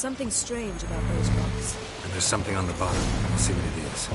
Something strange about those rocks. And there's something on the bottom. I'll see what it is.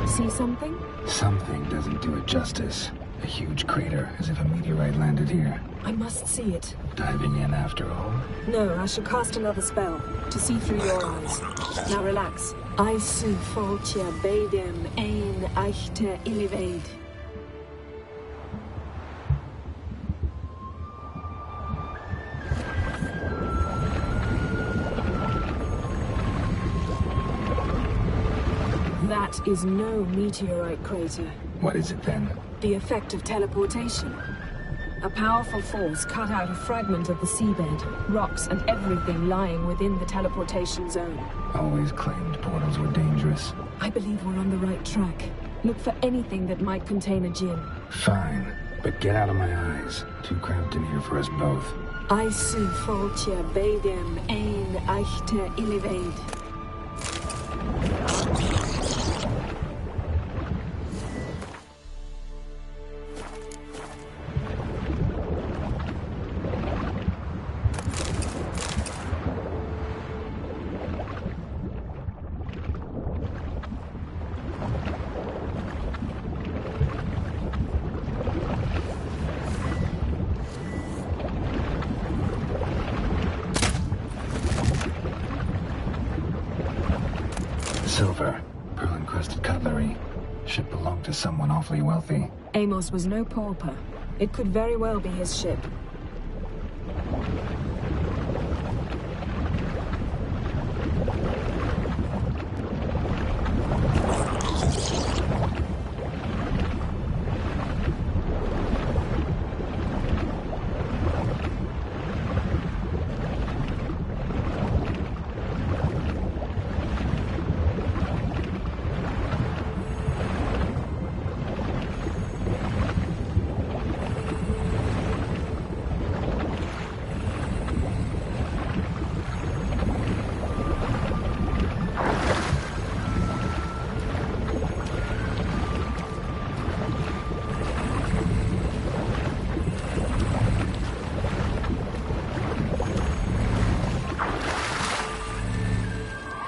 See something? Something doesn't do it justice. A huge crater, as if a meteorite landed here. I must see it. Diving in after all? No, I shall cast another spell to see through your eyes. Now relax. I su foltia beidem ein eichte illivaid. That is no meteorite crater. What is it then? The effect of teleportation. A powerful force cut out a fragment of the seabed, rocks and everything lying within the teleportation zone. Always claimed portals were dangerous. I believe we're on the right track. Look for anything that might contain a djinn. Fine, but get out of my eyes. Too cramped in here for us both. I su foltia beidem ein eichte illivaid. Silver, pearl-encrusted cutlery. Ship belonged to someone awfully wealthy. Amos was no pauper. It could very well be his ship.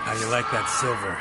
How you like that silver?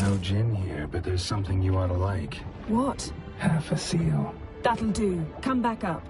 No gin here, but there's something you ought to like. What? Half a seal. That'll do. Come back up.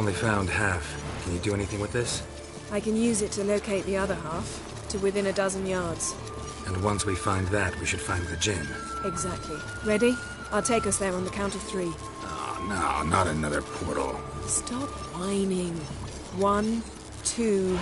only found half. Can you do anything with this? I can use it to locate the other half, to within a dozen yards. And once we find that, we should find the Jinn. Exactly. Ready? I'll take us there on the count of 3. Oh, no, not another portal. Stop whining. 1, 2...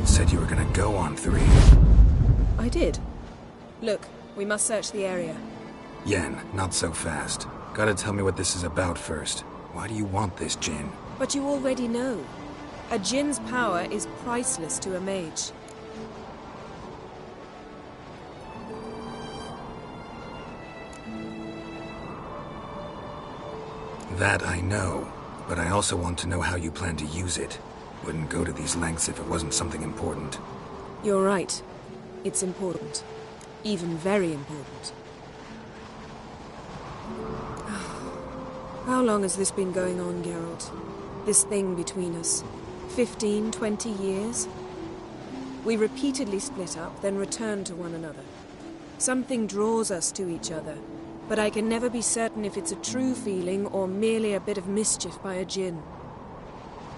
Said you were gonna go on 3. I did. Look, we must search the area. Yen, not so fast. Gotta tell me what this is about first. Why do you want this Jinn? But you already know. A Jinn's power is priceless to a mage. That I know, but I also want to know how you plan to use it. Wouldn't go to these lengths if it wasn't something important. You're right. It's important. Even very important. How long has this been going on, Geralt? This thing between us? 15, 20 years? We repeatedly split up, then returned to one another. Something draws us to each other, but I can never be certain if it's a true feeling or merely a bit of mischief by a Jinn.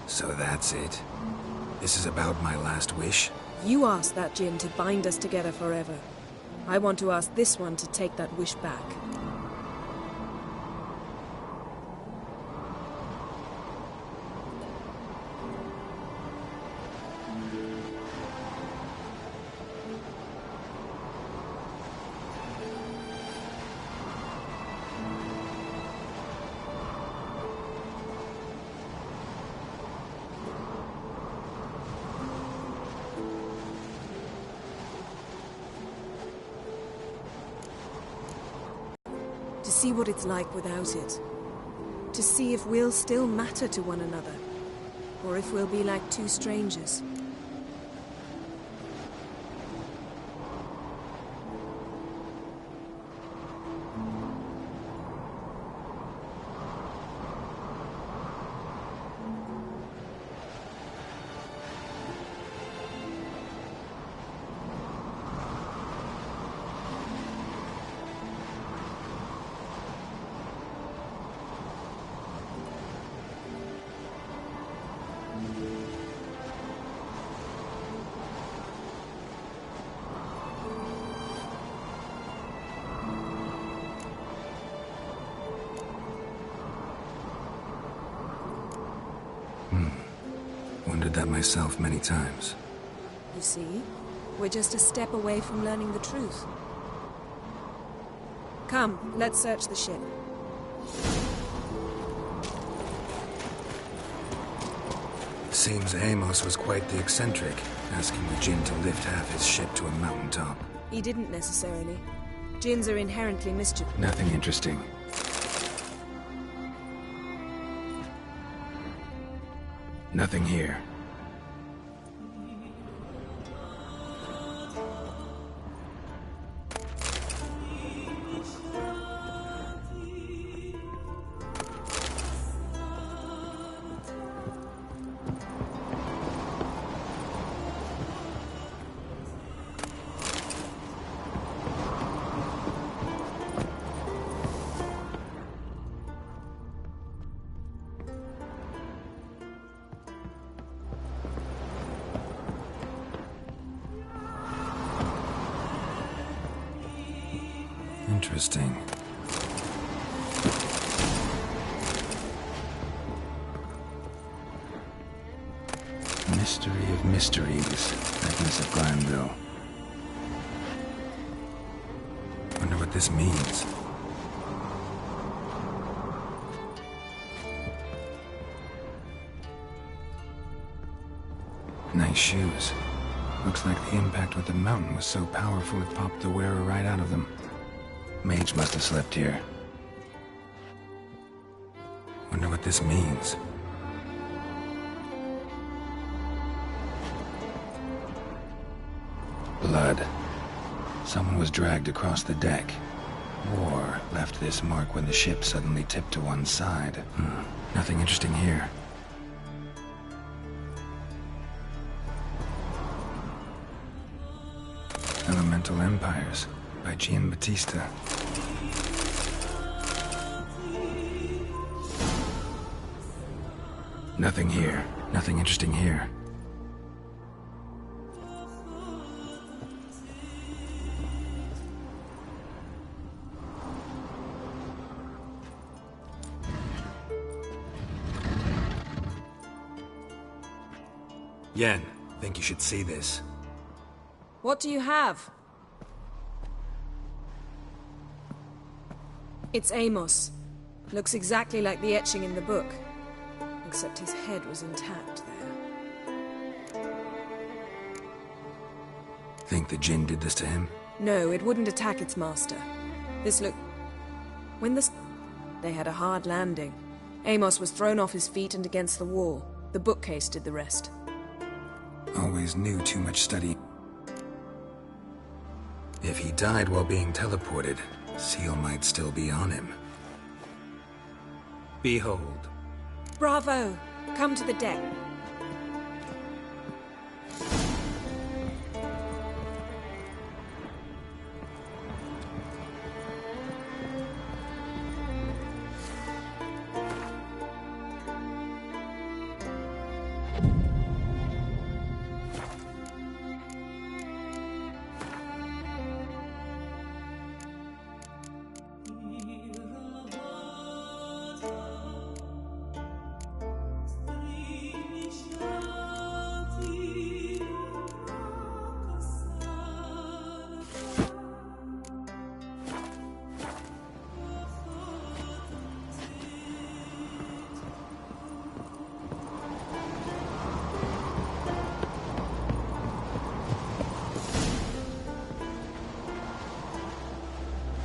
So that's it? This is about my last wish? You asked that Jinn to bind us together forever. I want to ask this one to take that wish back. To see what it's like without it. To see if we'll still matter to one another. Or if we'll be like two strangers. Wondered that myself many times. You see, we're just a step away from learning the truth. Come, let's search the ship. Seems Amos was quite the eccentric, asking the Jinn to lift half his ship to a mountaintop. He didn't necessarily. Jinns are inherently mischievous. Nothing interesting. Nothing here. Interesting. Mystery of mysteries, Agnes of Glanville. Wonder what this means. Nice shoes. Looks like the impact with the mountain was so powerful it popped the wearer right out of them. Mage must have slept here. Wonder what this means. Blood. Someone was dragged across the deck. War left this mark when the ship suddenly tipped to one side. Nothing interesting here. Elemental Empires by Giambattista. Nothing here. Nothing interesting here. Yen, think you should see this. What do you have? It's Amos. Looks exactly like the etching in the book. Except his head was intact there. Think the Jinn did this to him? No, it wouldn't attack its master. This look... They had a hard landing. Amos was thrown off his feet and against the wall. The bookcase did the rest. Always knew too much study. If he died while being teleported, Seal might still be on him. Behold. Bravo! Come to the deck.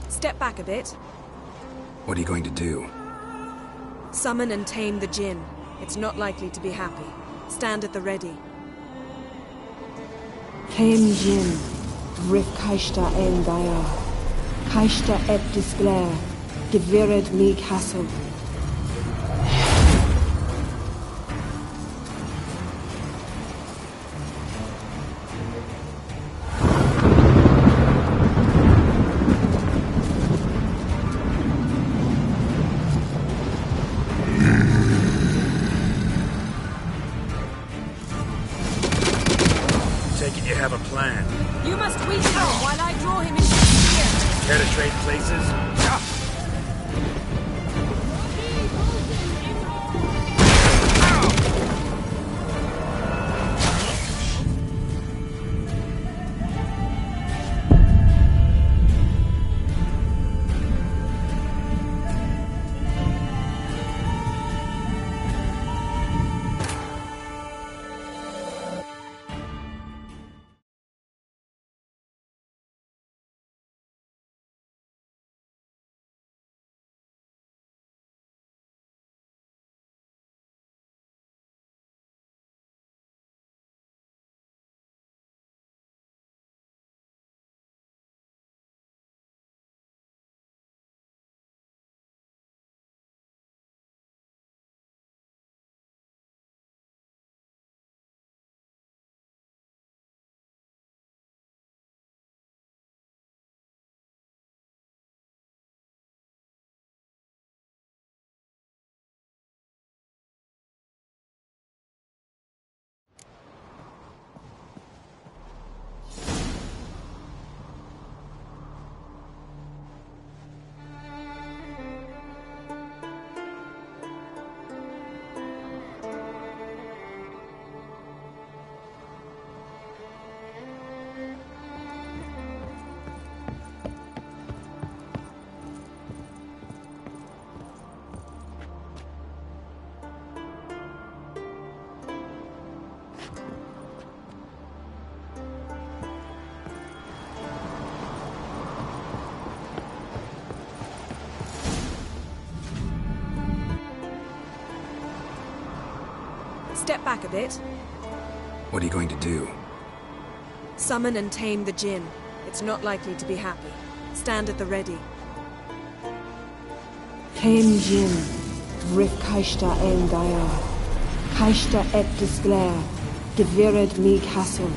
Step back a bit. What are you going to do? Summon and tame the Jinn. It's not likely to be happy. Stand at the ready. Tame Jinn, Rif Kaishta en Daya, Kaishta et Disglair, Devired me Castle. You have a plan. You must weaken him while I draw him into the sphere. Care to trade places? Step back a bit. What are you going to do? Summon and tame the Jinn. It's not likely to be happy. Stand at the ready. Fem Jin, Rif Kaishta en Daya, Kaishta et Disglair, Devired me Castle.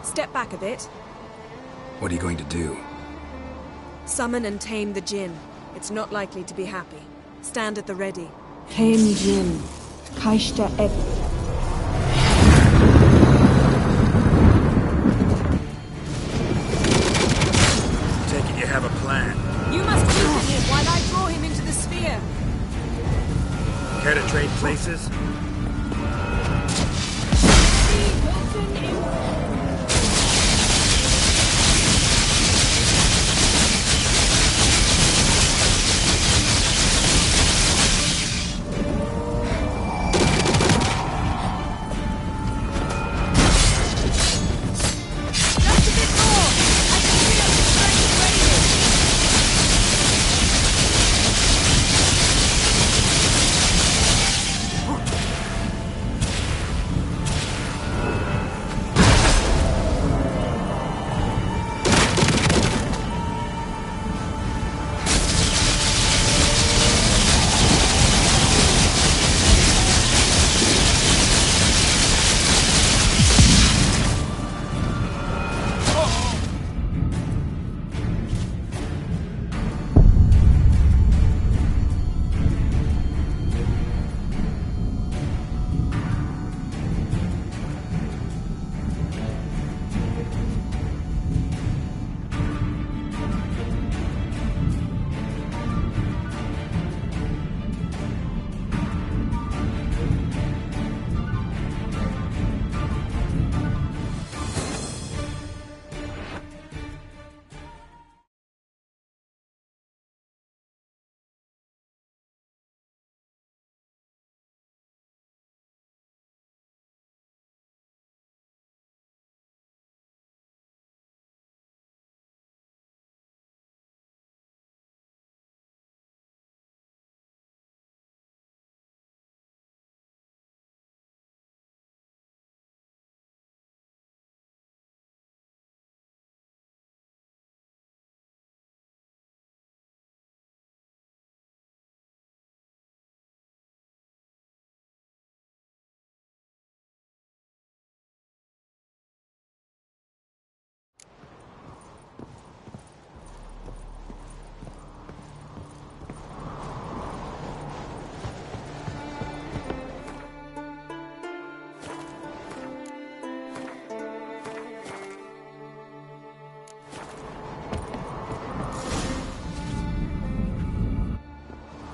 Step back a bit. What are you going to do? Summon and tame the Jinn. It's not likely to be happy. Stand at the ready. Ken Jin, Kaishta et. Take it you have a plan. You must weaken him while I draw him into the sphere. Care to trade places?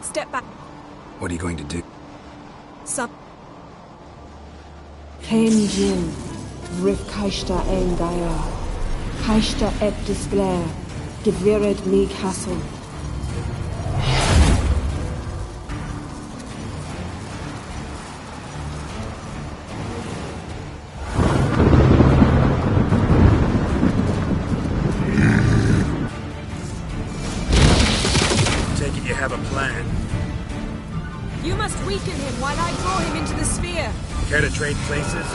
Step back. What are you going to do? Sub. Ken Jin, Rif Kaishta en Daya. Kaishta et Disglair, Gevired mi Castle. Take it you have a plan. You must weaken him while I draw him into the sphere. Care to trade places?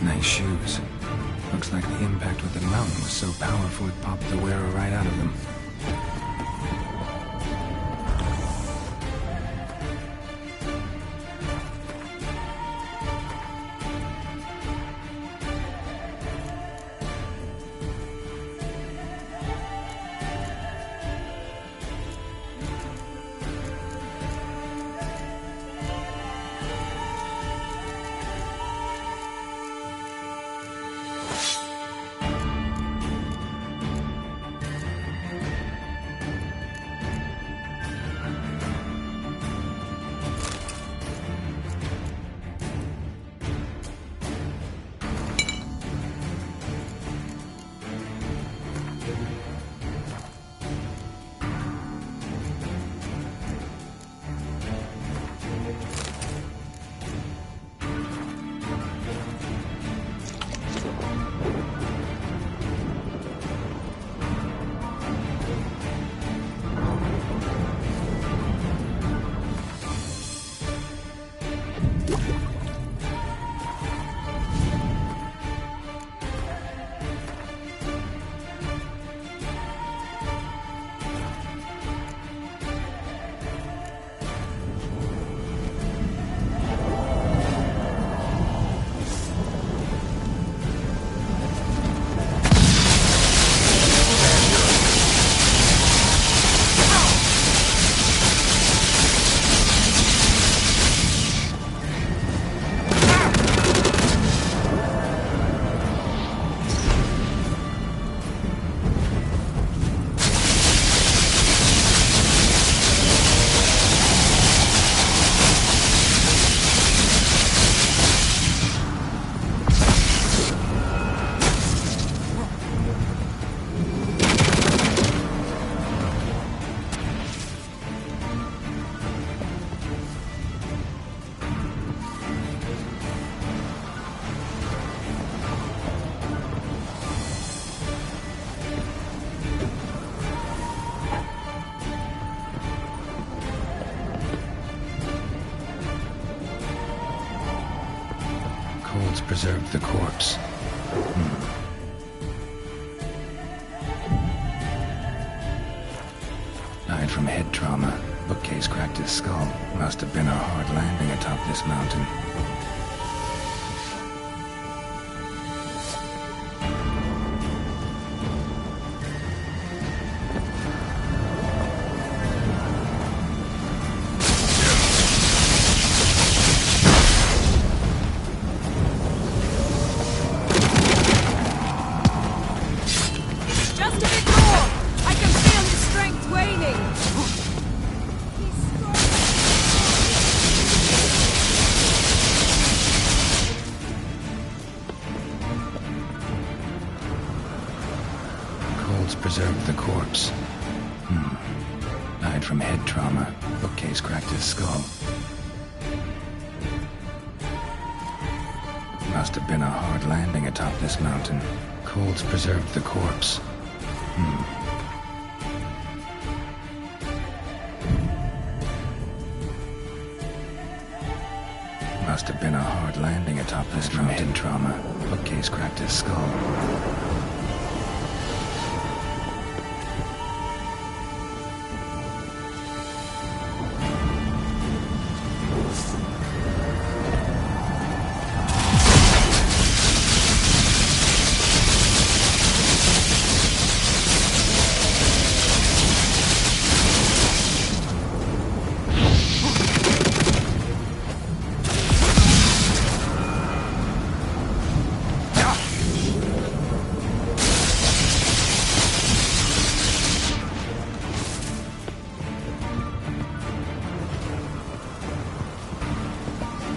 Nice shoes. Looks like the impact with the mountain was so powerful it popped the wearer right out of them. Colds preserved the corpse. Died from head trauma. Bookcase cracked his skull. Must have been a hard landing atop this mountain. Just a bit more! I can feel his strength waning! Colds preserved the corpse. Died from head trauma. Bookcase cracked his skull. Must have been a hard landing atop this mountain. Colds preserved the corpse. Must have been a hard landing atop this mountain. Head trauma. Bookcase cracked his skull.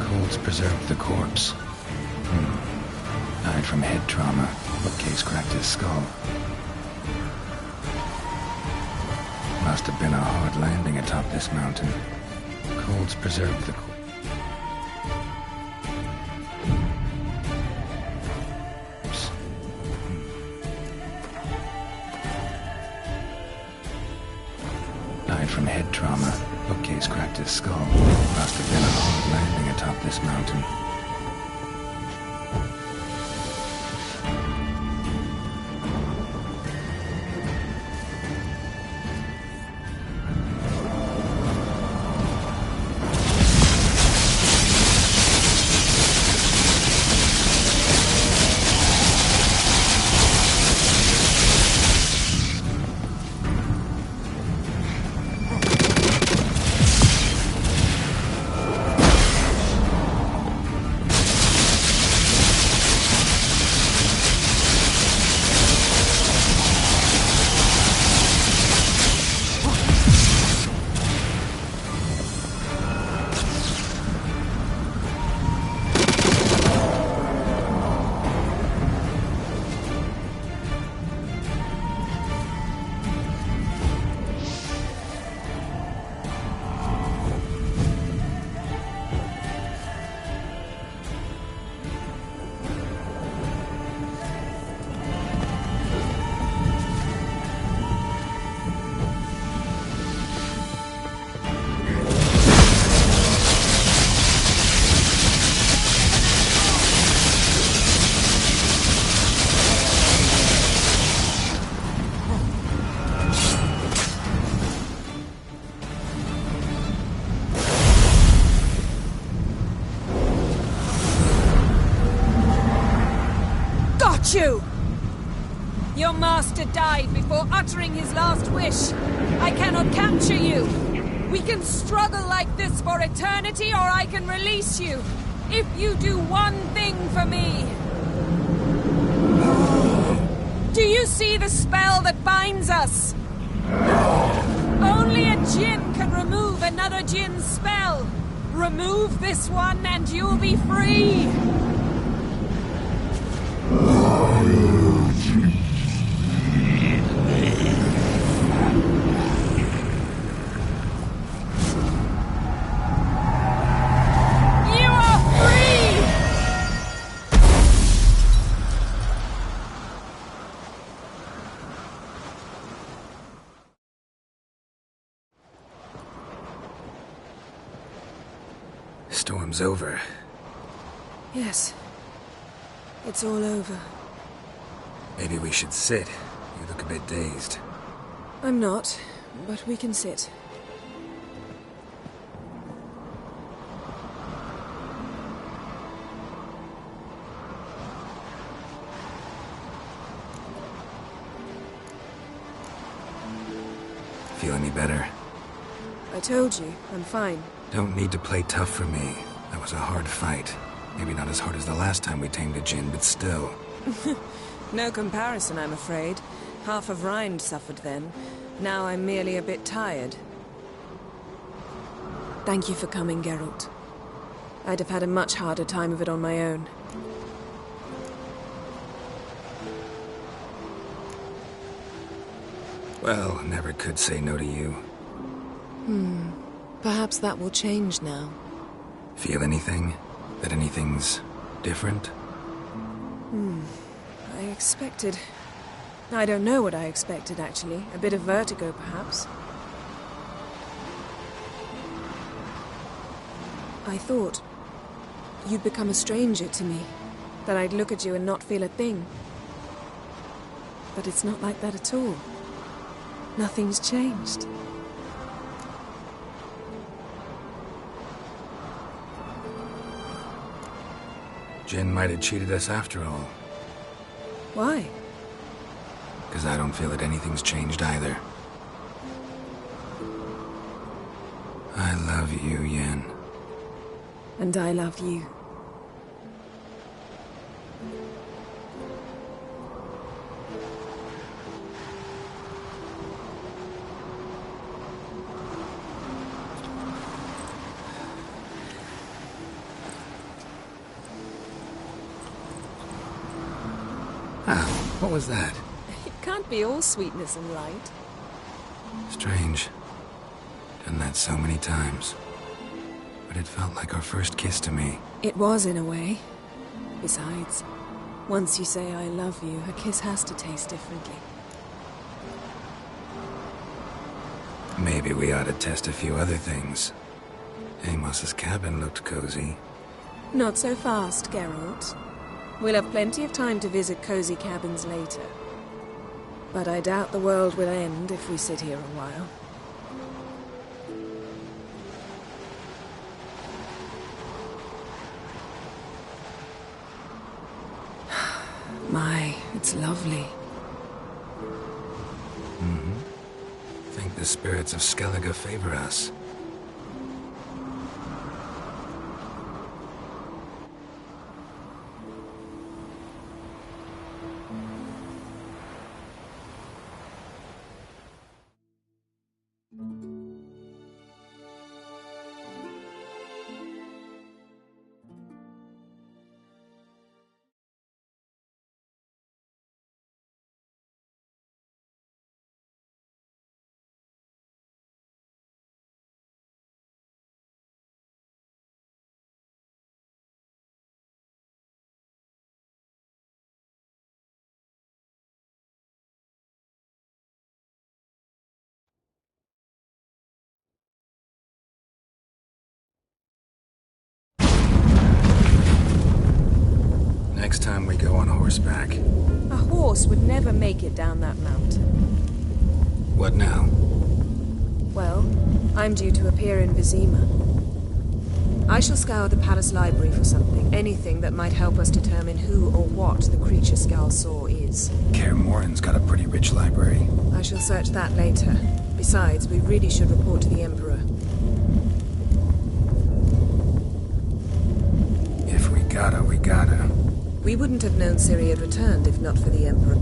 Colds preserved the corpse. Died from head trauma. Bookcase cracked his skull. Must have been a hard landing atop this mountain. Colds preserved the corpse. Died from head trauma. Bookcase cracked his skull. Must have been a hard landing atop this mountain. You! Your master died before uttering his last wish. I cannot capture you. We can struggle like this for eternity, or I can release you. If you do one thing for me. Do you see the spell that binds us? Only a djinn can remove another djinn's spell. Remove this one and you'll be free. Storm's over. Yes, It's all over. Maybe we should sit. You look a bit dazed. I'm not, but we can sit. Feel any better? I told you, I'm fine. Don't need to play tough for me. That was a hard fight. Maybe not as hard as the last time we tamed a djinn, but still. No comparison, I'm afraid. Half of Rind suffered then. Now I'm merely a bit tired. Thank you for coming, Geralt. I'd have had a much harder time of it on my own. Well, never could say no to you. Perhaps that will change now. Feel anything? That anything's different? I expected... I don't know what I expected, actually. A bit of vertigo, perhaps. I thought you'd become a stranger to me. That I'd look at you and not feel a thing. But it's not like that at all. Nothing's changed. Jinn might have cheated us after all. Why? Because I don't feel that anything's changed either. I love you, Yen. And I love you. Ah, what was that? It can't be all sweetness and light. Strange. Done that so many times. But it felt like our first kiss to me. It was, in a way. Besides, once you say I love you, a kiss has to taste differently. Maybe we ought to test a few other things. Amos's cabin looked cozy. Not so fast, Geralt. We'll have plenty of time to visit cozy cabins later. But I doubt the world will end if we sit here a while. My, it's lovely. Think the spirits of Skellige favor us. Next time we go on horseback. A horse would never make it down that mountain. What now? Well, I'm due to appear in Vizima. I shall scour the palace library for something, anything that might help us determine who or what the creature Skal saw is. Kaer Morhen's got a pretty rich library. I shall search that later. Besides, we really should report to the Emperor. If we gotta, we gotta. We wouldn't have known Ciri had returned if not for the Emperor.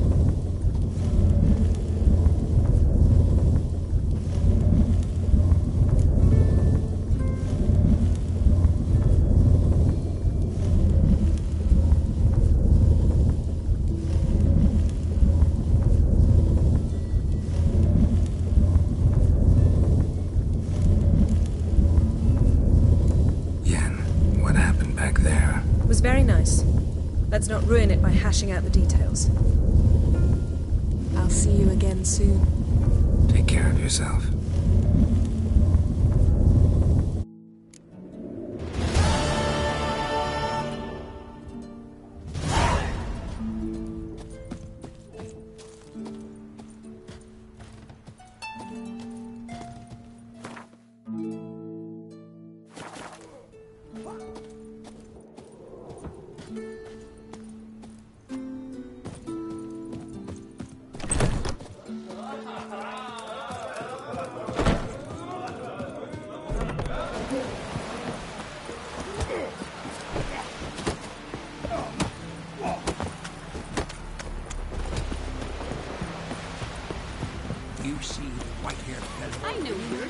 Yen, what happened back there? It was very nice. Let's not ruin it by hashing out the details. I'll see you again soon. Take care of yourself.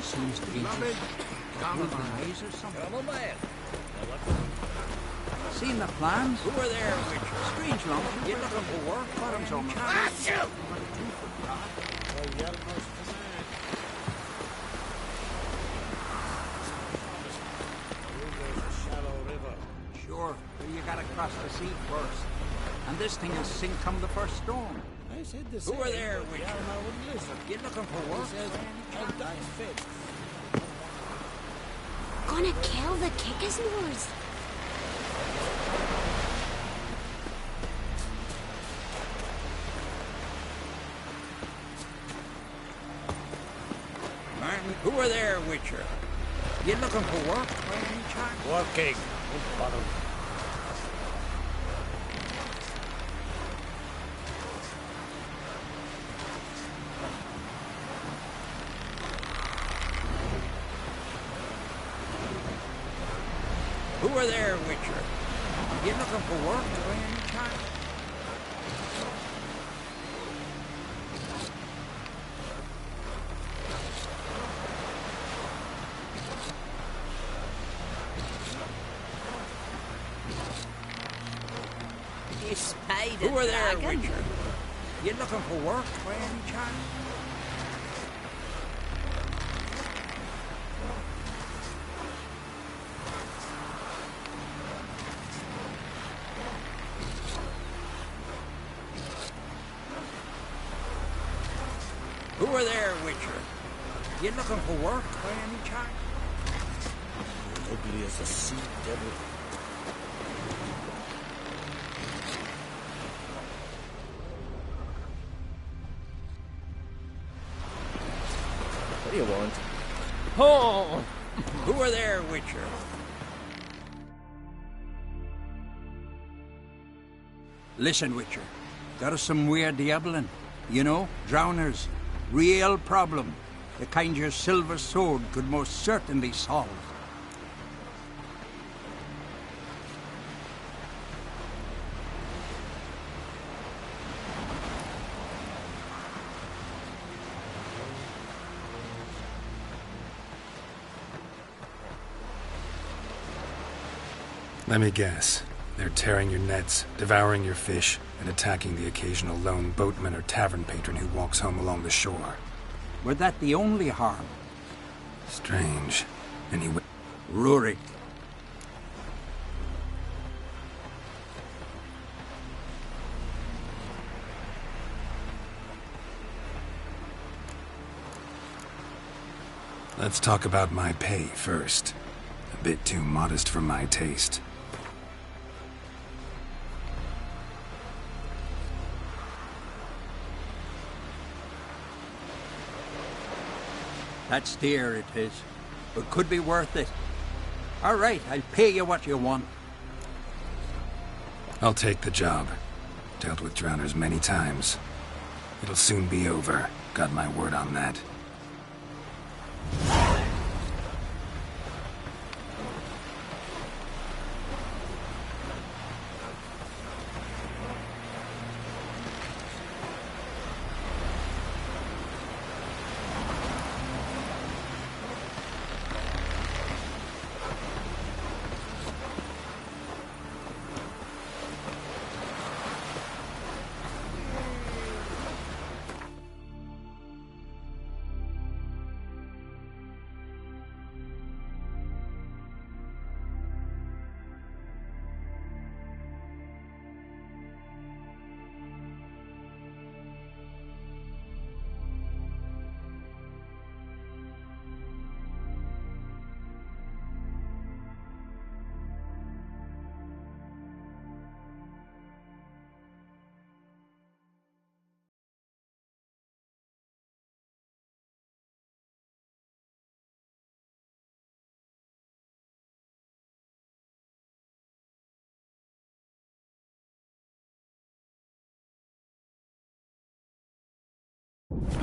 seems dangerous. Moving eyes or something. Seen the plans? Who are there, Richard? Strange lump. You looking for work? Bottoms on the Sure, but you gotta cross the sea first. And this thing will sink come the first storm. I said the same. Who are there, Richard? I wouldn't listen. You looking for work? He says, I'll die fit. Gonna kill the Kickasmores. Martin, who are there, Witcher? You looking for work by any chance? Working. Bottom. Who are there, Witcher? You looking for work by any chance? You spied Who are there, dragon? Witcher? You looking for work by any chance? Who are there, Witcher? You looking for work by any chance? Ugly as a sea devil. What do you want? Oh! Who are there, Witcher? Listen, Witcher. Got us some weird diabling. You know, drowners. Real problem. The kind your silver sword could most certainly solve. Let me guess. They're tearing your nets, devouring your fish, and attacking the occasional lone boatman or tavern patron who walks home along the shore. Were that the only harm? Strange. Anyway, Rurik. let's talk about my pay first. A bit too modest for my taste. That's dear, it is. But could be worth it. All right, I'll pay you what you want. I'll take the job. Dealt with drowners many times. It'll soon be over. Got my word on that.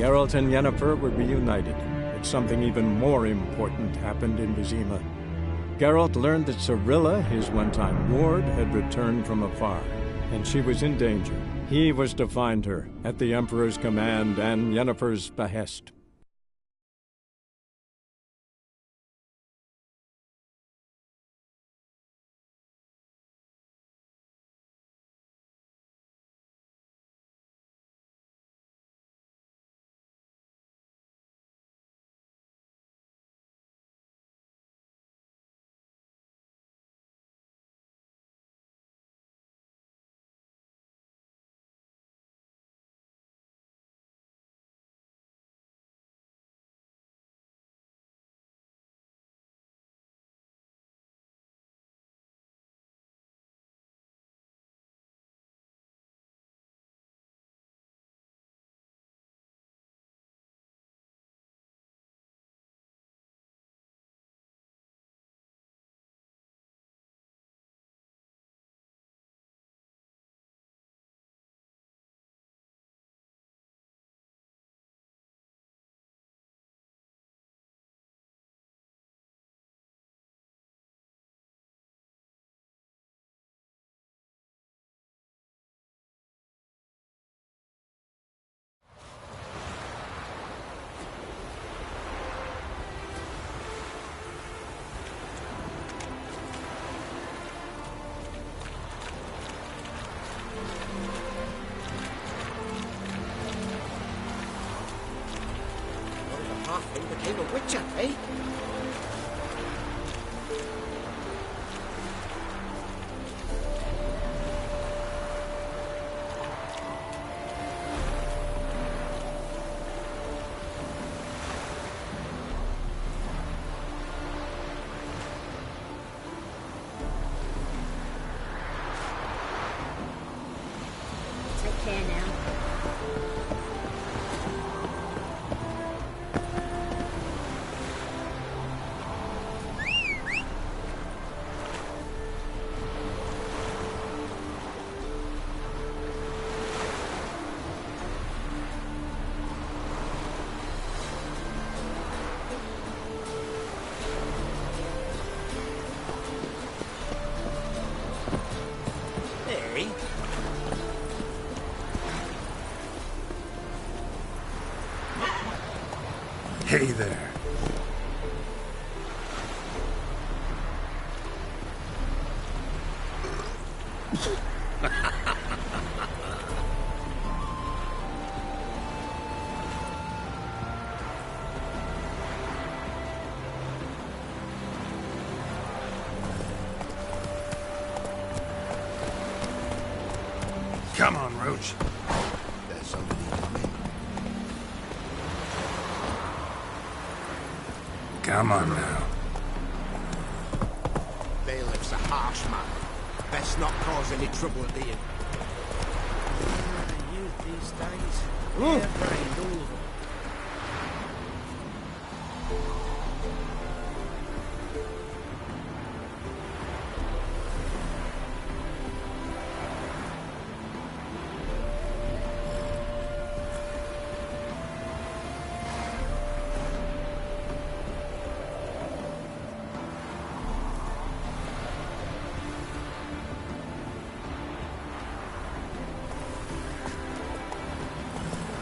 Geralt and Yennefer were reunited, but something even more important happened in Vizima. Geralt learned that Cirilla, his one-time ward, had returned from afar, and she was in danger. He was to find her, at the Emperor's command and Yennefer's behest. Save a witcher, eh? Take care now. Hey, Hey there. Come on, Roach. there's somebody coming. Come on now. Bailiff's a harsh man. Best not cause any trouble at the inn. Youth these days. Hair-brained, all of them.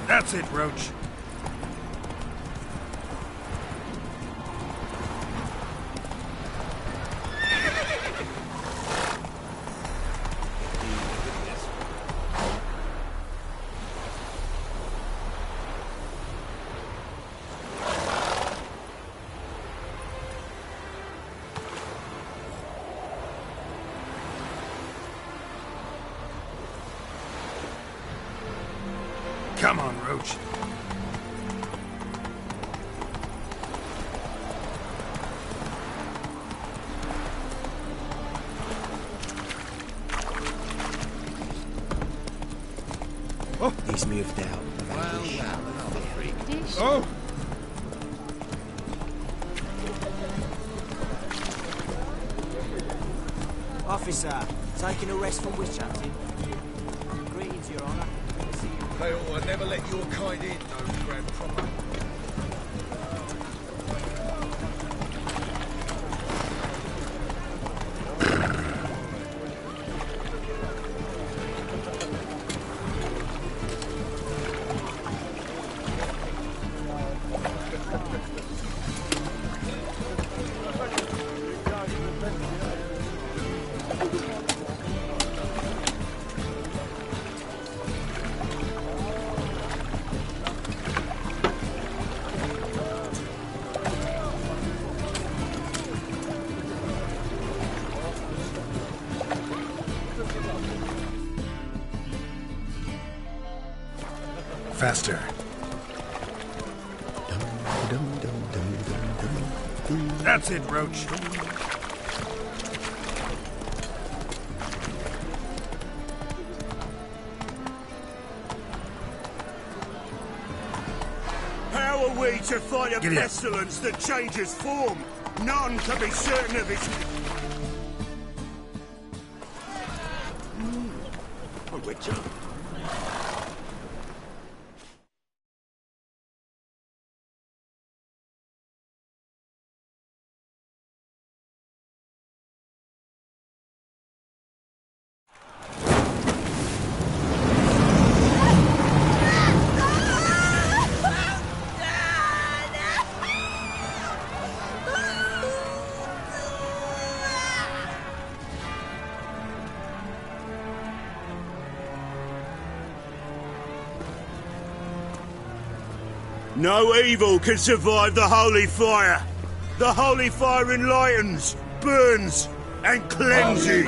That's it, Roach. Come on, Roach. Oh, he's moved out. Well, another freak. Oh! Officer, taking a rest from witch hunting. Greetings, Your Honour. Good to see you. They ought to never let your kind in, no Grand Proper. Faster. That's it, Roach. How are we to fight a Giddy up. pestilence that changes form? None can be certain of its... A witcher? No evil can survive the holy fire. The holy fire enlightens, burns, and cleanses.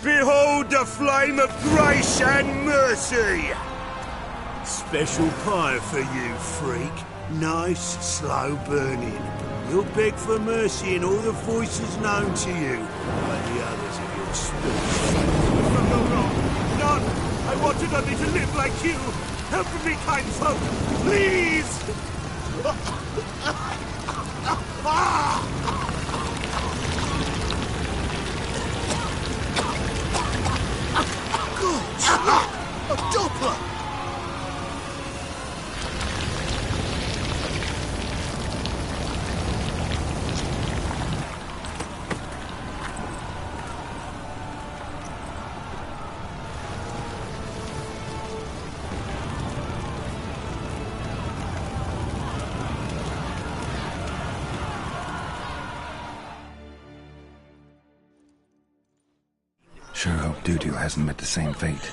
Behold the flame of grace and mercy. Special pie for you, freak. Nice, slow burning. You'll beg for mercy in all the voices known to you by the others of your species. No, none. I wanted only to live like you. Help me, kind folk, please. A Doppler! Sure hope Dudu hasn't met the same fate.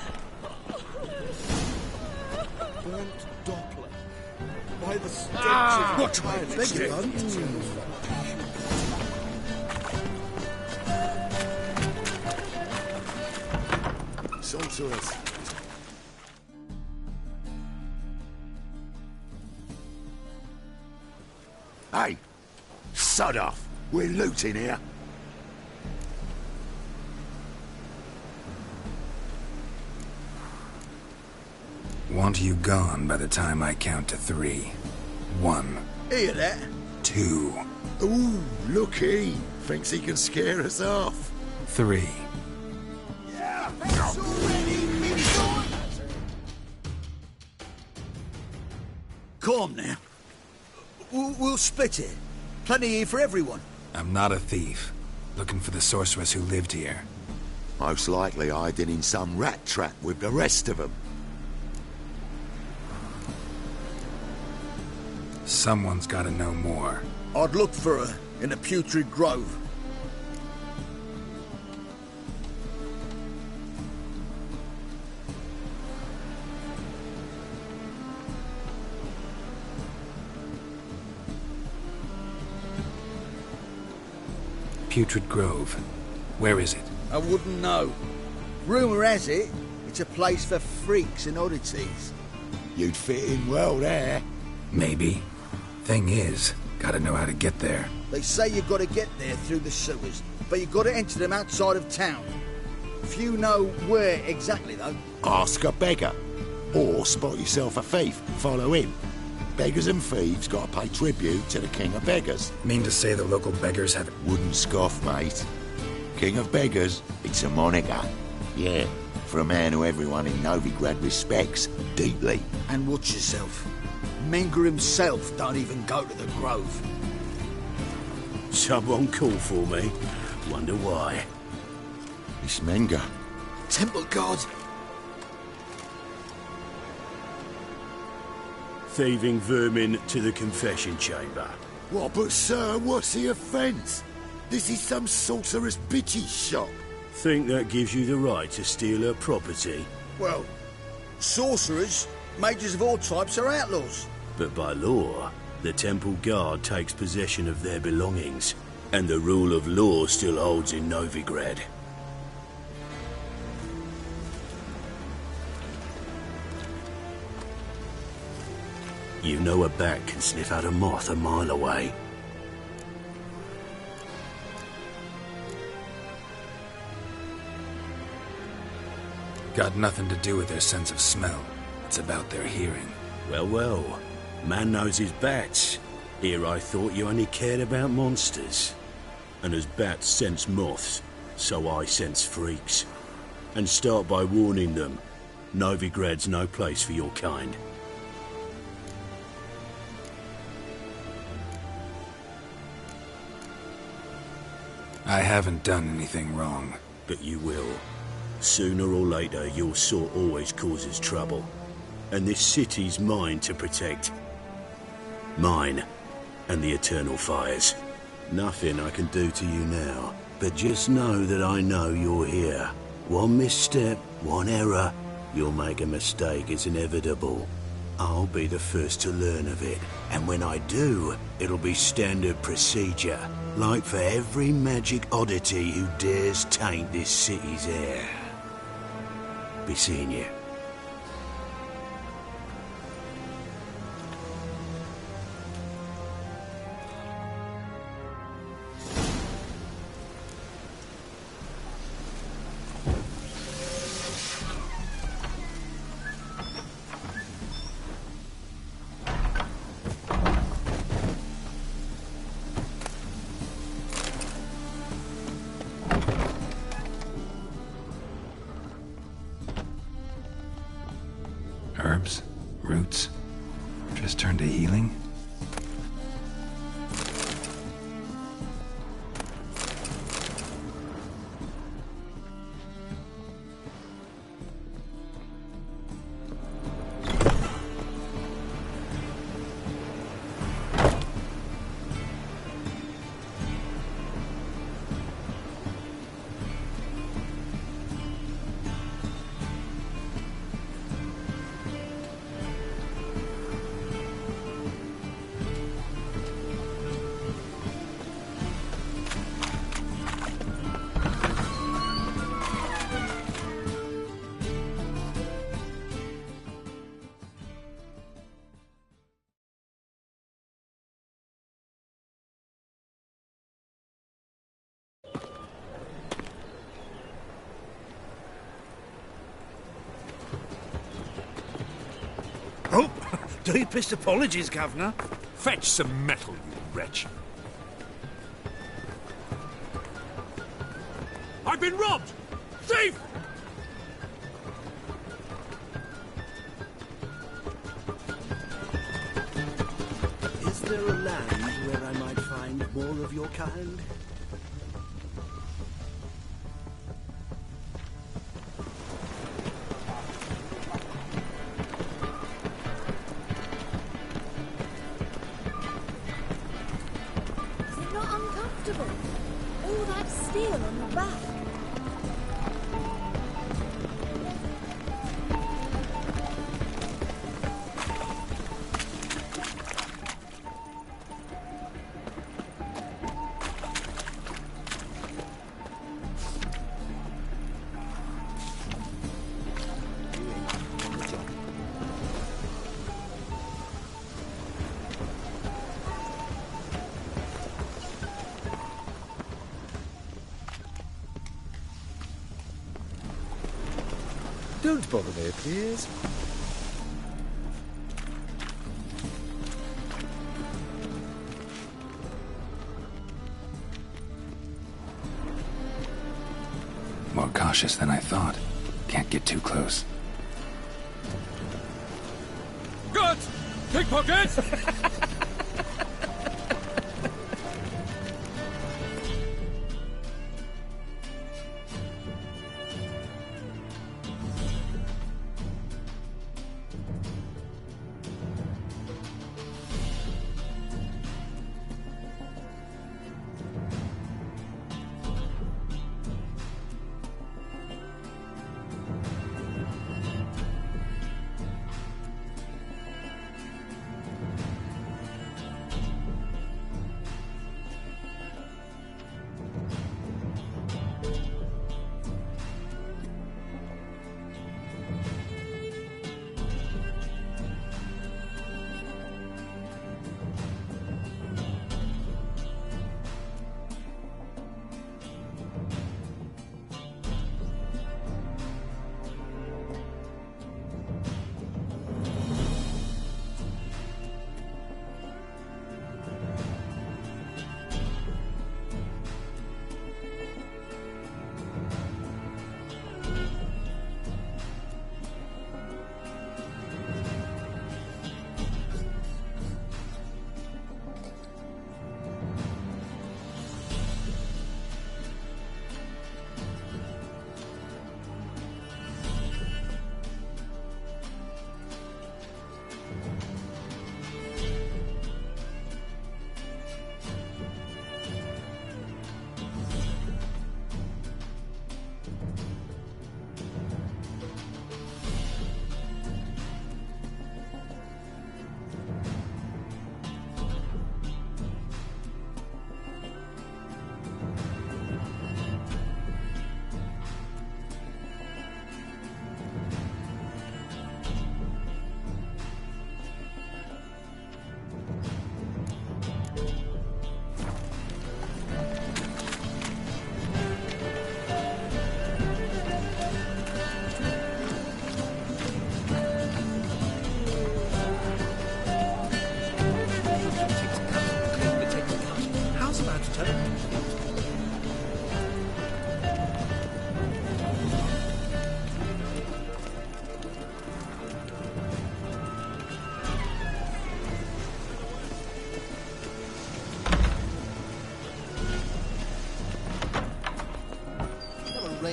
Burnt Doppler. By the stench of what I beg your pardon? Sorceress. Hey, sod off. We're looting here. Want you gone by the time I count to 3. 1. Hear that? 2. Ooh, looky. Thinks he can scare us off. 3. Calm now. We'll split it. Plenty here for everyone. I'm not a thief. Looking for the sorceress who lived here. Most likely hiding in some rat trap with the rest of them. Someone's gotta know more. I'd look for her in the Putrid Grove. Putrid Grove. Where is it? I wouldn't know. Rumour has it, it's a place for freaks and oddities. You'd fit in well there. Maybe. Thing is, gotta know how to get there. They say you've got to get there through the sewers, but you've got to enter them outside of town. Few know where exactly, though. Ask a beggar. Or spot yourself a thief. Follow him. Beggars and thieves got to pay tribute to the King of Beggars. Mean to say the local beggars have... Wouldn't scoff, mate. King of Beggars, it's a moniker. Yeah, for a man who everyone in Novigrad respects deeply. And watch yourself. Menger himself don't even go to the Grove. Someone call for me. Wonder why. It's Menger. Temple Guard. Thieving vermin to the confession chamber. What, but sir, what's the offence? This is some sorceress bitchy shop. Think that gives you the right to steal her property? Well, sorcerers, mages of all types are outlaws. But by law, the Temple Guard takes possession of their belongings, and the rule of law still holds in Novigrad. You know a bat can sniff out a moth a mile away. Got nothing to do with their sense of smell. It's about their hearing. Well, well. Man knows his bats. Here I thought you only cared about monsters. And as bats sense moths, so I sense freaks. And start by warning them. Novigrad's no place for your kind. I haven't done anything wrong. But you will. Sooner or later, your sort always causes trouble. And this city's mine to protect. Mine and the Eternal Fires. Nothing I can do to you now, but just know that I know you're here. One misstep, one error, You'll make a mistake, it's inevitable. I'll be the first to learn of it, and when I do, it'll be standard procedure, like for every magic oddity who dares taint this city's air. Be seeing you. Herbs? Roots? Just turn to healing? Oh, deepest apologies, Governor. Fetch some metal, you wretch. I've been robbed! Thief! Is there a land where I might find more of your kind? All that steel on the back. Don't bother me, please. More cautious than I thought. Can't get too close. Good! Pickpocket!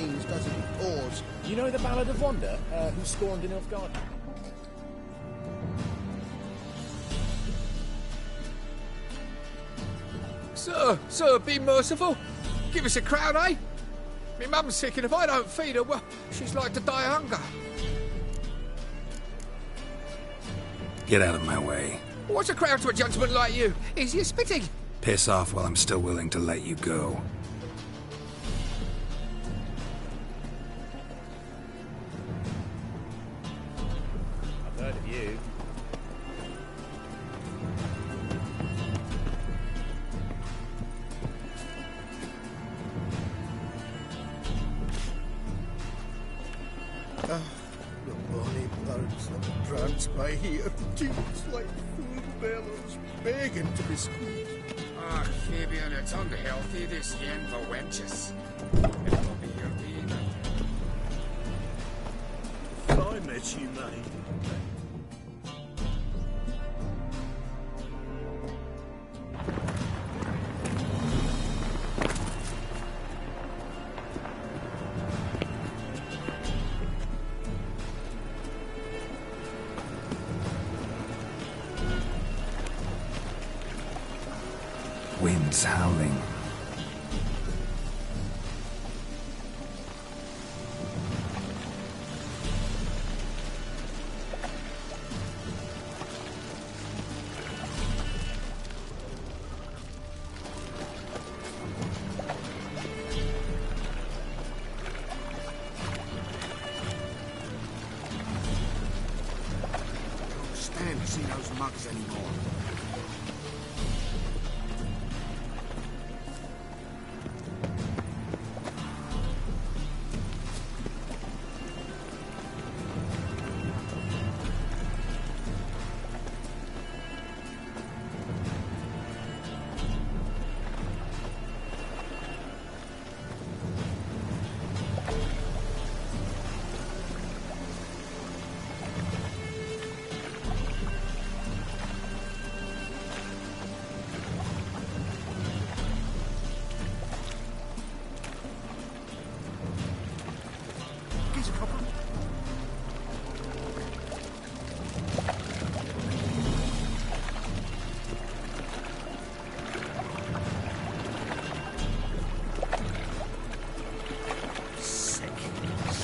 means, doesn't he? Pause. You know the Ballad of Wanda, who spawned in Nilfgaard? Sir, be merciful. Give us a crown, eh? Me mum's sick, and if I don't feed her, well, she's like to die of hunger. Get out of my way. What's a crown to a gentleman like you? Is you spitting? Piss off while I'm still willing to let you go. I've heard of you. The bonny birds that prance by here, tears like full bellows, begging to be squeezed. Ah, Fabian, it's unhealthy, this yen for wenches. It'll be your being. If I met you, mate. Wind's howling. Don't stand to see those mugs anymore.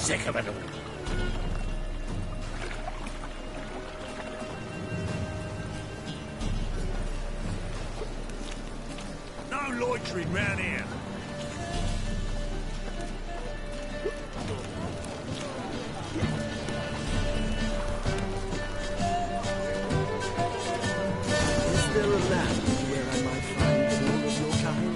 Sick of it all. No loitering round here. Is there a land where I might find more of your kind?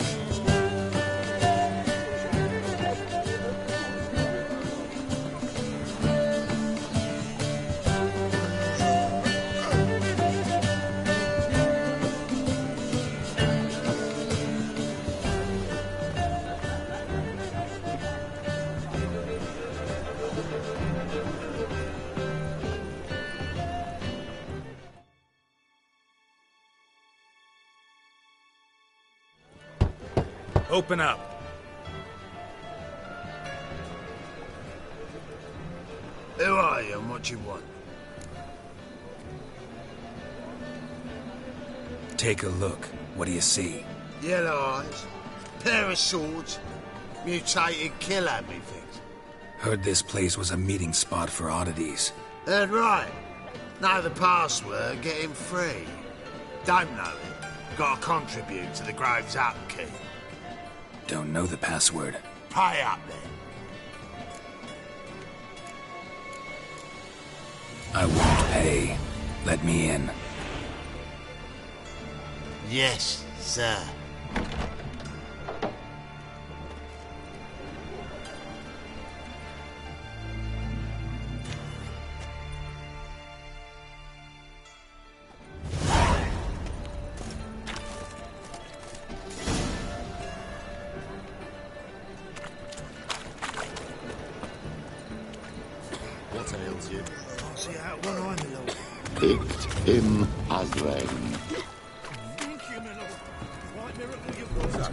Open up. Who are you and what do you want? Take a look. What do you see? Yellow eyes, pair of swords, mutated killer, methinks. Heard this place was a meeting spot for oddities. Heard right. Know the password, get him free. Don't know it, gotta contribute to the Grove's upkeep. Don't know the password. Pay up then. I won't pay. Let me in. Yes, sir. What ails you? Can't see out one eye, my lord. Picked him, Azrain. Thank you, my lord. Right miracle you've got.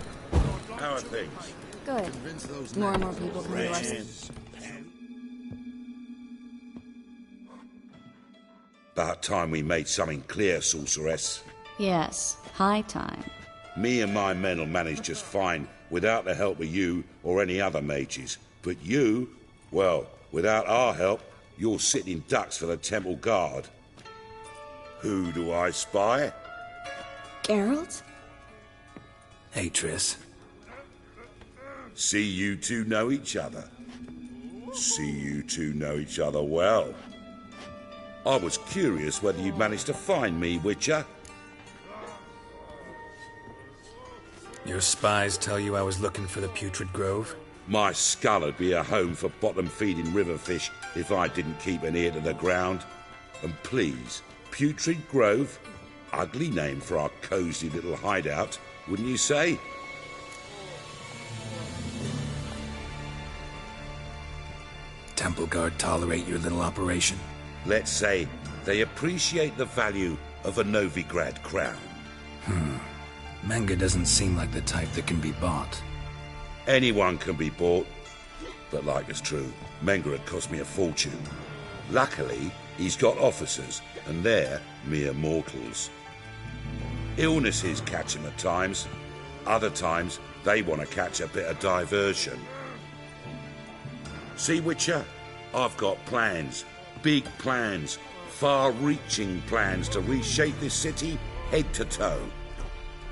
How are things? Good. More and more people come to our city. About time we made something clear, sorceress. Yes, high time. Me and my men will manage just fine without the help of you or any other mages. But you, well, without our help, you're sitting ducks for the temple guard. Who do I spy? Geralt? Hey, Triss. See you two know each other. See you two know each other well. I was curious whether you'd managed to find me, Witcher. Your spies tell you I was looking for the Putrid Grove? My skull would be a home for bottom-feeding river fish if I didn't keep an ear to the ground. And please, Putrid Grove? Ugly name for our cosy little hideout, wouldn't you say? Temple Guard tolerate your little operation? Let's say they appreciate the value of a Novigrad crown. Menge doesn't seem like the type that can be bought. Anyone can be bought. But like it's true, Menge had cost me a fortune. Luckily, he's got officers, and they're mere mortals. Illnesses catch him at times. Other times, they want to catch a bit of diversion. See, Witcher? I've got plans. Big plans. Far-reaching plans to reshape this city head to toe.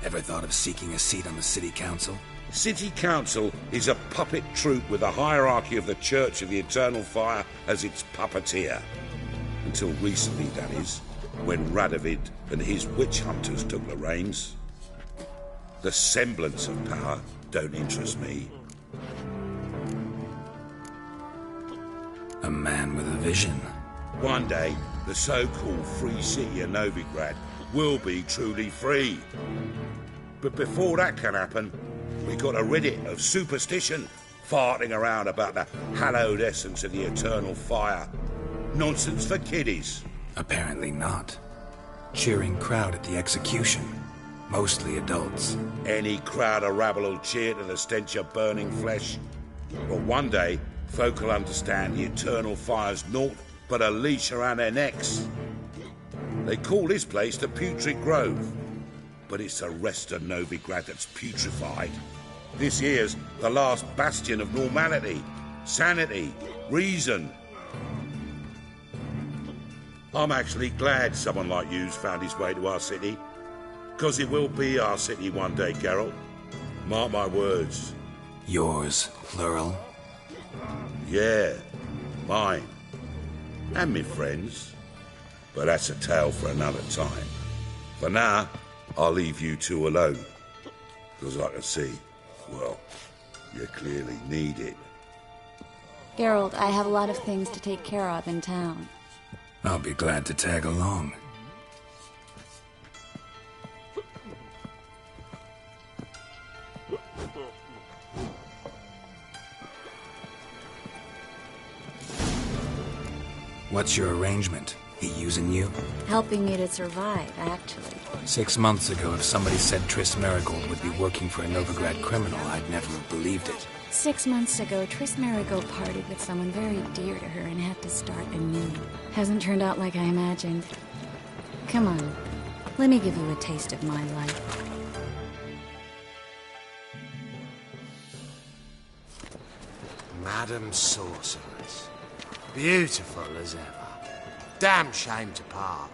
Ever thought of seeking a seat on the City Council? City Council is a puppet troupe with the hierarchy of the Church of the Eternal Fire as its puppeteer. Until recently, that is, when Radovid and his witch hunters took the reins. The semblance of power don't interest me. A man with a vision. One day, the so-called free city of Novigrad will be truly free. But before that can happen, we got to rid it of superstition, farting around about the hallowed essence of the eternal fire. Nonsense for kiddies. Apparently not. Cheering crowd at the execution. Mostly adults. Any crowd or rabble will cheer to the stench of burning flesh. But one day, folk will understand the eternal fire's naught but a leash around their necks. They call this place the Putrid Grove, but it's the rest of Novigrad that's putrefied. This here's the last bastion of normality, sanity, reason. I'm actually glad someone like you's found his way to our city, because it will be our city one day, Geralt. Mark my words. Yours, plural? Yeah, mine. And me friends. But that's a tale for another time. For now, I'll leave you two alone. Because I can see, well, you clearly need it. Geralt, I have a lot of things to take care of in town. I'll be glad to tag along. What's your arrangement? He using you? Helping me to survive, actually. 6 months ago, if somebody said Triss Merigold would be working for a Novigrad criminal, I'd never have believed it. 6 months ago, Triss Merigold parted with someone very dear to her and had to start anew. Hasn't turned out like I imagined. Come on, let me give you a taste of my life. Madam Sorceress. Beautiful as ever. Damn shame to part.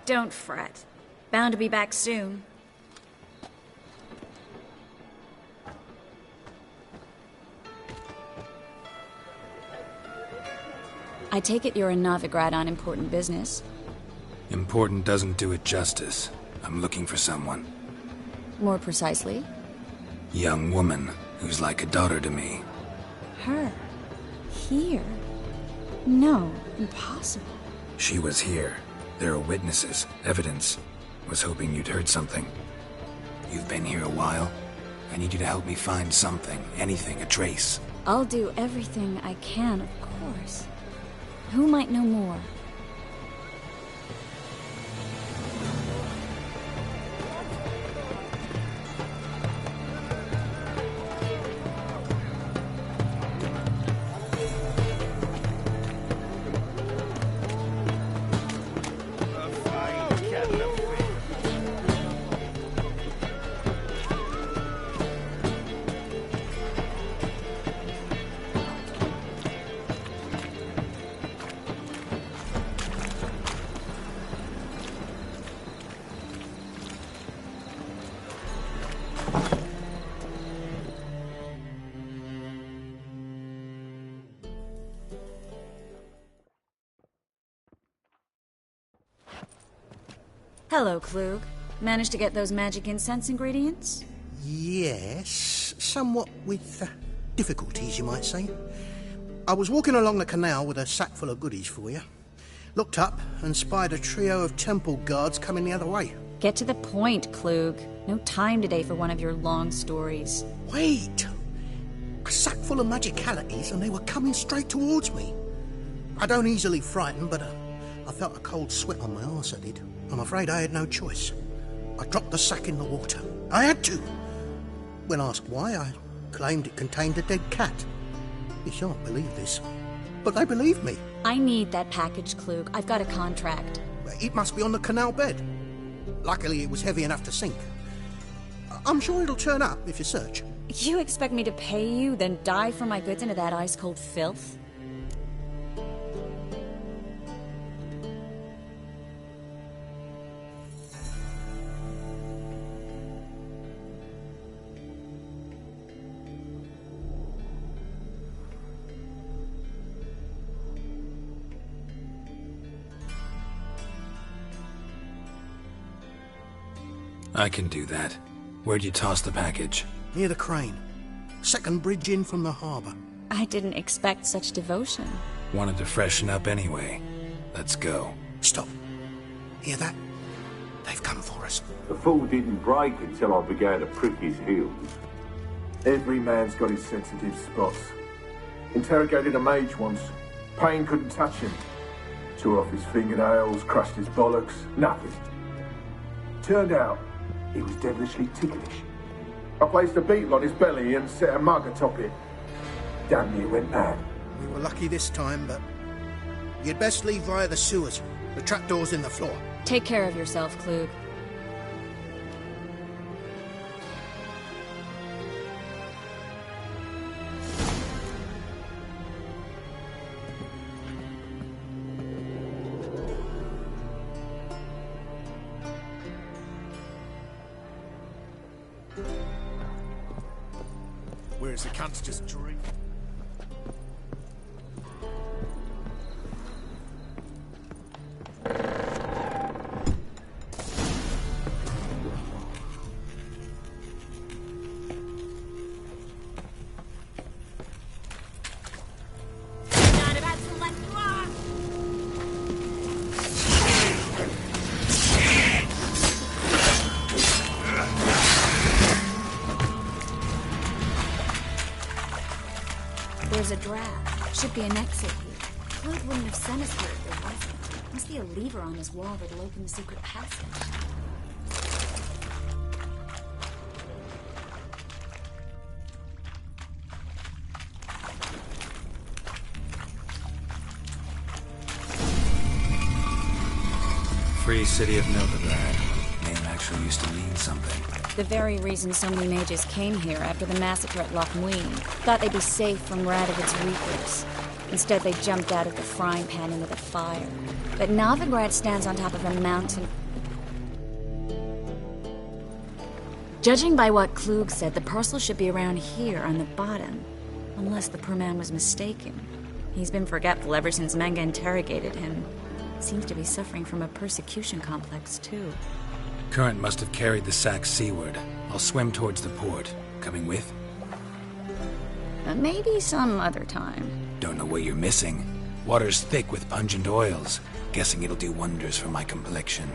Don't fret. Bound to be back soon. I take it you're in Novigrad on important business. Important doesn't do it justice. I'm looking for someone. More precisely? Young woman who's like a daughter to me. Her? Here? No, impossible. She was here. There are witnesses, evidence. Was hoping you'd heard something. You've been here a while. I need you to help me find something, anything, a trace. I'll do everything I can, of course. Who might know more? Hello, Klug. Managed to get those magic incense ingredients? Yes, somewhat with difficulties, you might say. I was walking along the canal with a sack full of goodies for you. Looked up and spied a trio of temple guards coming the other way. Get to the point, Klug. No time today for one of your long stories. Wait! A sack full of magicalities and they were coming straight towards me. I don't easily frighten, but I felt a cold sweat on my arse, I did. I'm afraid I had no choice. I dropped the sack in the water. I had to. When asked why, I claimed it contained a dead cat. You shan't believe this, but they believed me. I need that package, Klug. I've got a contract. It must be on the canal bed. Luckily, it was heavy enough to sink. I'm sure it'll turn up if you search. You expect me to pay you, then dive for my goods into that ice-cold filth? I can do that. Where'd you toss the package? Near the crane. Second bridge in from the harbour. I didn't expect such devotion. Wanted to freshen up anyway. Let's go. Stop. Hear that? They've come for us. The fall didn't break until I began to prick his heels. Every man's got his sensitive spots. Interrogated a mage once. Pain couldn't touch him. Tore off his fingernails, crushed his bollocks. Nothing. Turned out, he was devilishly ticklish. I placed a beetle on his belly and set a mug atop it. Damn near went mad. We were lucky this time, but you'd best leave via the sewers. The trapdoor's in the floor. Take care of yourself, Klug. Whereas the cunts just drink. There's a draft. Should be an exit here. Klug wouldn't have sent us here if there wasn't. Must be a lever on his wall that'll open the secret passage. Free City of Novigrad. Name actually used to mean something. The very reason so many mages came here after the massacre at Loch Muin. Thought they'd be safe from Radovid's reapers. Instead, they jumped out of the frying pan into the fire. But Novigrad stands on top of a mountain. Judging by what Klug said, the parcel should be around here on the bottom. Unless the poor man was mistaken. He's been forgetful ever since Menge interrogated him. Seems to be suffering from a persecution complex, too. Current must have carried the sack seaward. I'll swim towards the port. Coming with? Maybe some other time. Don't know what you're missing. Water's thick with pungent oils. Guessing it'll do wonders for my complexion.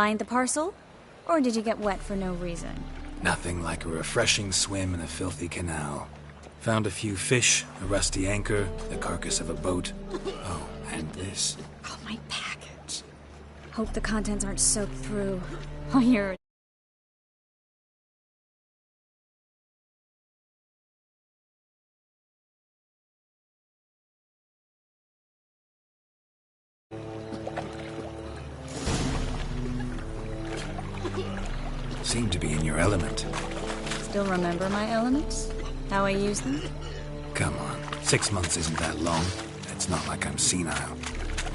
Find the parcel? Or did you get wet for no reason? Nothing like a refreshing swim in a filthy canal. Found a few fish, a rusty anchor, the carcass of a boat. Oh, and this. Oh, my package. Hope the contents aren't soaked through. Oh, you're... Seem to be in your element. Still remember my elements? How I use them? Come on, 6 months isn't that long. It's not like I'm senile.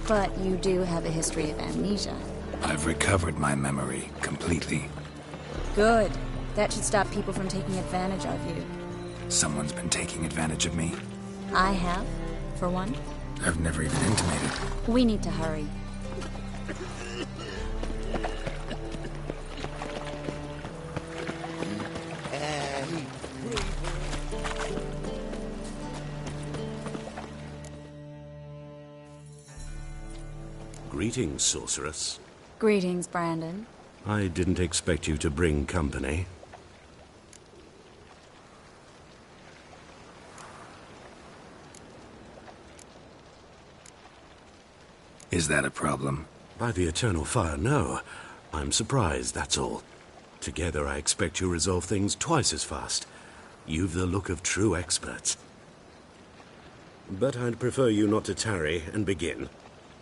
But you do have a history of amnesia. I've recovered my memory completely. Good. That should stop people from taking advantage of you. Someone's been taking advantage of me. I have, for one. I've never even intimated. We need to hurry. Greetings, sorceress. Greetings, Brandon. I didn't expect you to bring company. Is that a problem? By the eternal fire, no. I'm surprised, that's all. Together I expect you resolve things twice as fast. You've the look of true experts. But I'd prefer you not to tarry and begin.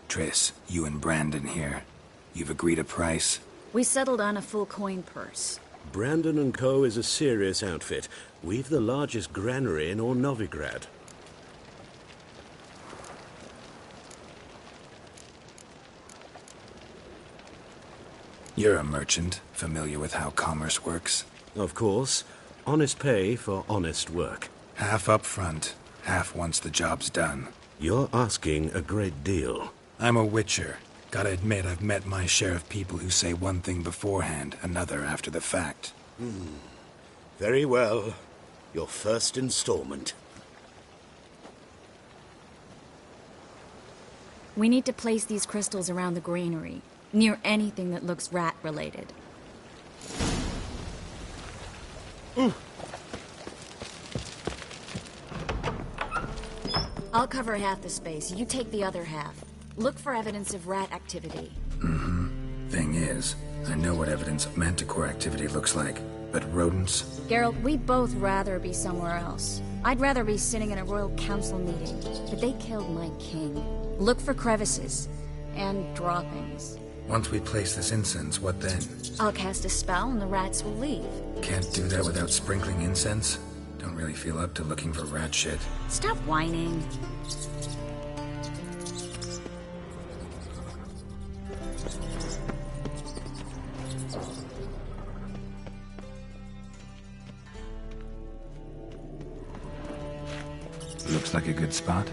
Triss, you and Brandon here. You've agreed a price? We settled on a full coin purse. Brandon & Co. is a serious outfit. We've the largest granary in all Novigrad. You're a merchant, familiar with how commerce works? Of course. Honest pay for honest work. Half up front, half once the job's done. You're asking a great deal. I'm a witcher. Gotta admit, I've met my share of people who say one thing beforehand, another after the fact. Very well. Your first installment. We need to place these crystals around the granary, near anything that looks rat-related. I'll cover half the space, you take the other half. Look for evidence of rat activity. Thing is, I know what evidence of manticore activity looks like, but rodents? Geralt, we'd both rather be somewhere else. I'd rather be sitting in a royal council meeting, but they killed my king. Look for crevices and droppings. Once we place this incense, what then? I'll cast a spell and the rats will leave. Can't do that without sprinkling incense? Don't really feel up to looking for rat shit. Stop whining. Looks like a good spot.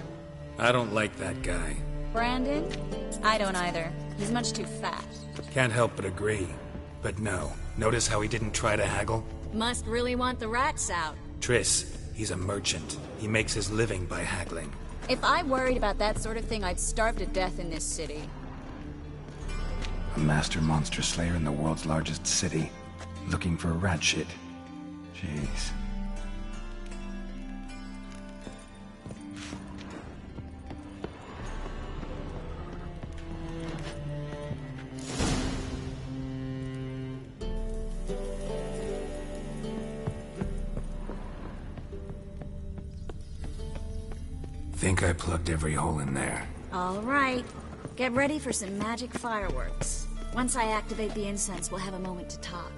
I don't like that guy. Brandon? I don't either. He's much too fat. Can't help but agree. But no, notice how he didn't try to haggle? Must really want the rats out. Triss, he's a merchant. He makes his living by haggling. If I worried about that sort of thing, I'd starve to death in this city. A master monster slayer in the world's largest city. Looking for rat shit. Jeez. Think I plugged every hole in there. All right. Get ready for some magic fireworks. Once I activate the incense, we'll have a moment to talk.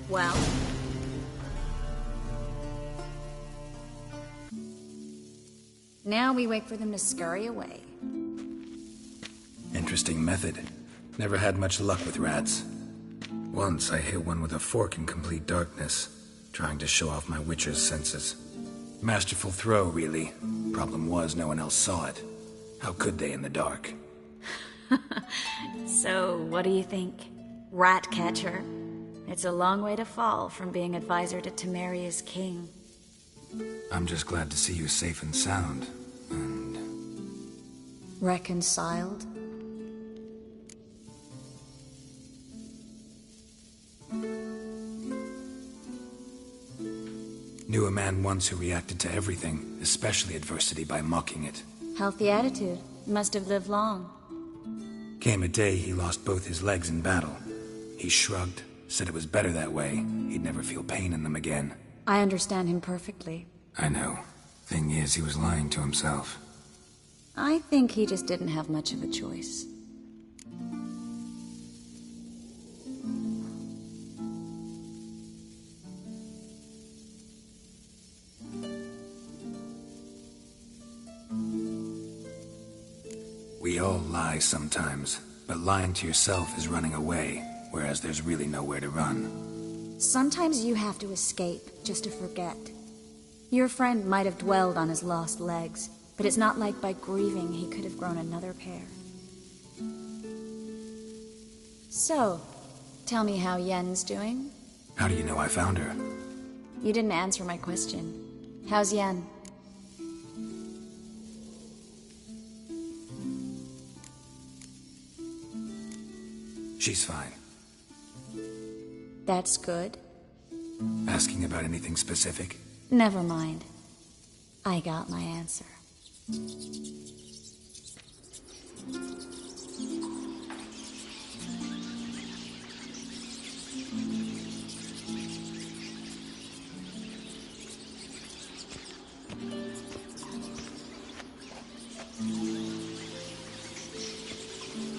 Well? Now we wait for them to scurry away. Interesting method. Never had much luck with rats. Once I hit one with a fork in complete darkness. Trying to show off my Witcher's senses. Masterful throw, really. Problem was, no one else saw it. How could they in the dark? So, what do you think? Ratcatcher? It's a long way to fall from being advisor to Temeria's king. I'm just glad to see you safe and sound. Reconciled? Knew a man once who reacted to everything, especially adversity, by mocking it. Healthy attitude. Must have lived long. Came a day he lost both his legs in battle. He shrugged, said it was better that way. He'd never feel pain in them again. I understand him perfectly. I know. Thing is, he was lying to himself. I think he just didn't have much of a choice. We all lie sometimes, but lying to yourself is running away, whereas there's really nowhere to run. Sometimes you have to escape, just to forget. Your friend might have dwelled on his lost legs, but it's not like by grieving he could have grown another pair. So, tell me how Yen's doing? How do you know I found her? You didn't answer my question. How's Yen? She's fine. That's good. Asking about anything specific? Never mind. I got my answer.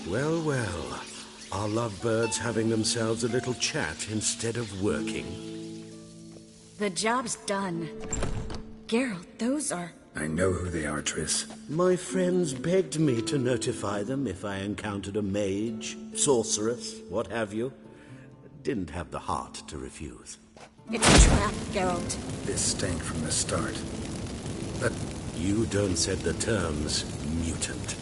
Well, well. Our lovebirds having themselves a little chat instead of working. The job's done. Geralt, those are... I know who they are, Triss. My friends begged me to notify them if I encountered a mage, sorceress, what have you. Didn't have the heart to refuse. It's a trap, Geralt. This stank from the start. But... You don't set the terms, mutant.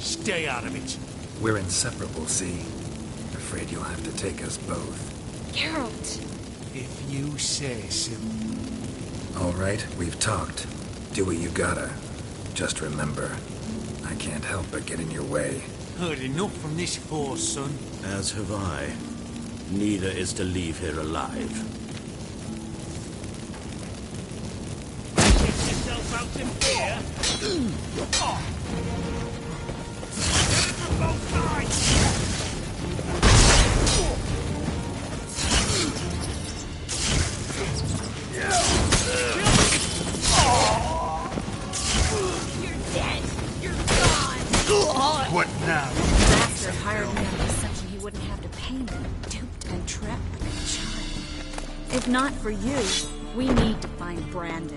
Stay out of it. We're inseparable, see? Afraid you'll have to take us both. Geralt! If you say so. All right, we've talked. Do what you gotta. Just remember, I can't help but get in your way. Heard enough from this force, son. As have I. Neither is to leave here alive. Get yourself out in fear. Oh. Both sides! What now? The bastard hired me on the assumption he wouldn't have to pay me, duped and trapped like a child. If not for you, we need to find Brandon.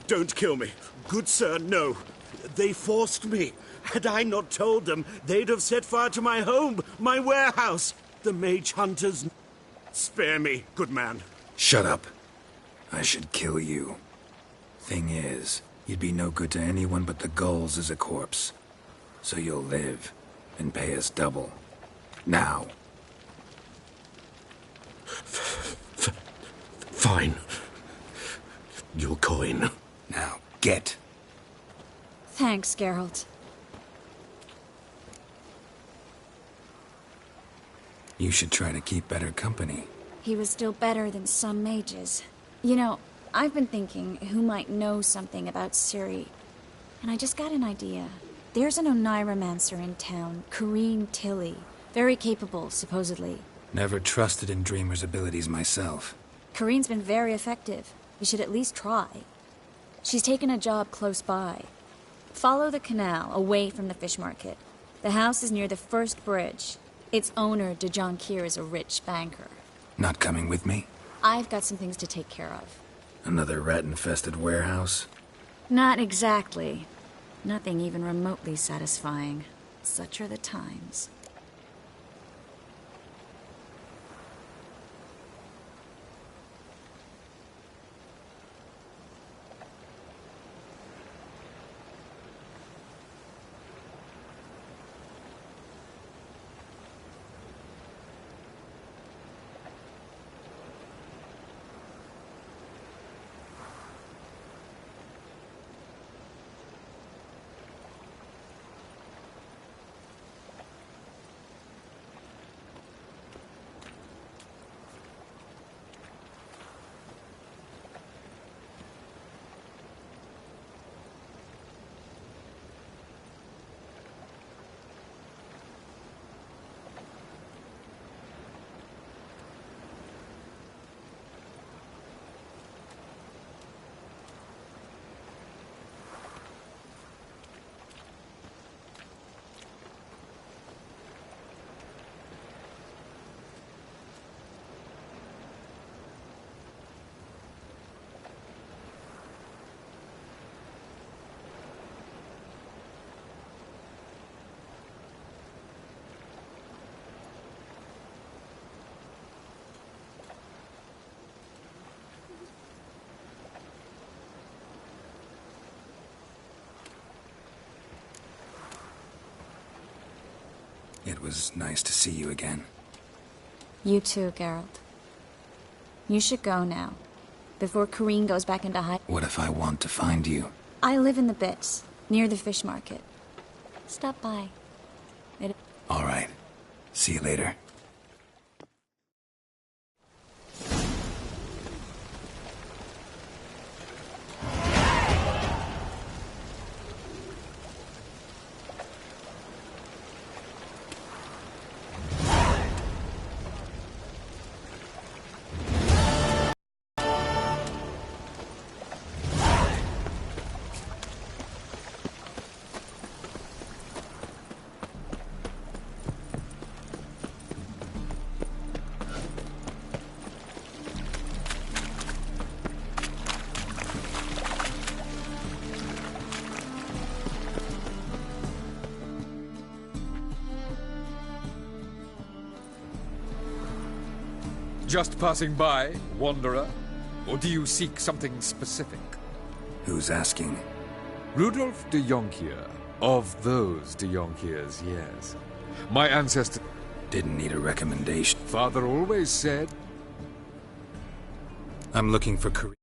Don't kill me. Good sir, no. They forced me. Had I not told them, they'd have set fire to my home, my warehouse. The mage hunters... Spare me, good man. Shut up. I should kill you. Thing is, you'd be no good to anyone but the gulls as a corpse. So you'll live, and pay us double. Now. Fine. Your coin. Now, get. Thanks, Geralt. You should try to keep better company. He was still better than some mages. You know, I've been thinking who might know something about Ciri. And I just got an idea. There's an Oneiromancer in town, Corrine Tilly. Very capable, supposedly. Never trusted in Dreamer's abilities myself. Corrine's been very effective. You should at least try. She's taken a job close by. Follow the canal, away from the fish market. The house is near the first bridge. Its owner, De Jonquière, is a rich banker. Not coming with me? I've got some things to take care of. Another rat-infested warehouse? Not exactly. Nothing even remotely satisfying. Such are the times. It was nice to see you again. You too, Geralt. You should go now, before Corrine goes back into hiding. What if I want to find you? I live in the Bits, near the fish market. Stop by. All right. See you later. Just passing by, wanderer? Or do you seek something specific? Who's asking? Rudolf de Jonquière. Of those de Jonquières, yes. My ancestor... Didn't need a recommendation. Father always said... I'm looking for Corrine.